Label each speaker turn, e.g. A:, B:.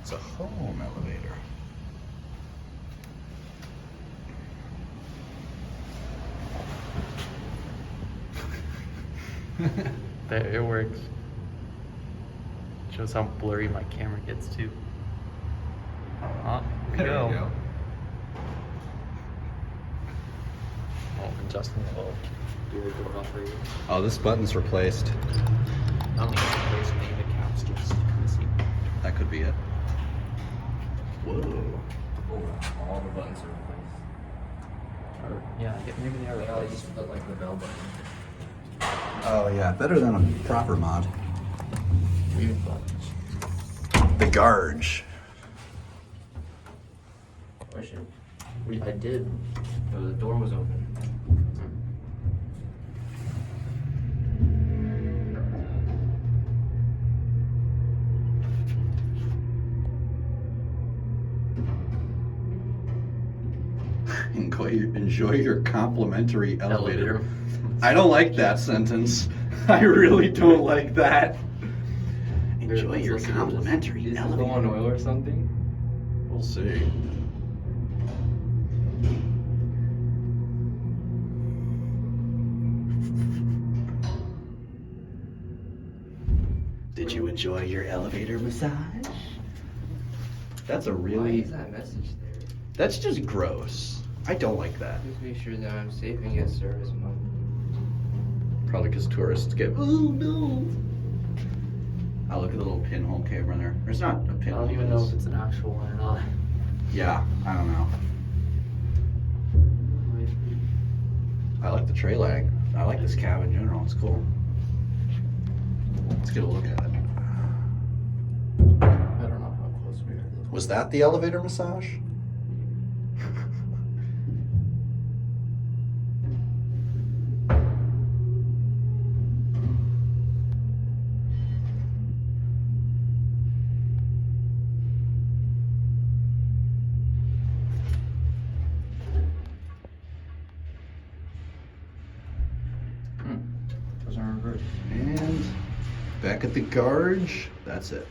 A: It's a home elevator.
B: There, it works. Shows how blurry my camera gets too. Oh, here we
A: There
B: go.
A: you go.
B: Oh, and Justin will do the door operator.
A: Oh, this button's replaced.
B: I don't think it's replaced, maybe the cap's just missing.
A: That could be it. Whoa.
C: Oh, all the buttons are replaced.
B: Or, yeah, maybe they are
C: They all
B: replaced.
C: just put like the bell button.
A: Oh yeah, better than a proper mod.
B: Weird buttons.
A: The Garge.
C: I should.
B: I did.
C: No, the door was open.
A: Enjoy your complimentary elevator.
B: Elevator.
A: I don't like that sentence. I really don't like that. Enjoy your complimentary
C: Is it
A: elevator.
C: low on oil or something?
A: We'll see. Did you enjoy your elevator massage? That's a
C: Why
A: really...
C: is that message there?
A: That's just gross. I don't like that.
C: Just make sure that I'm safe and get service, man.
A: Probably because tourists get, oh no. Oh, look at the little pinhole camera there. There's not a
B: I
A: pinhole.
B: don't even know if it's an actual one or not.
A: Yeah, I don't know. I like the tray lag. I like this cab in general. It's cool. Let's get a look at it.
C: I don't know how close we are.
A: Was that the elevator massage?
C: Those are reversed.
A: And back at the Garge. That's it.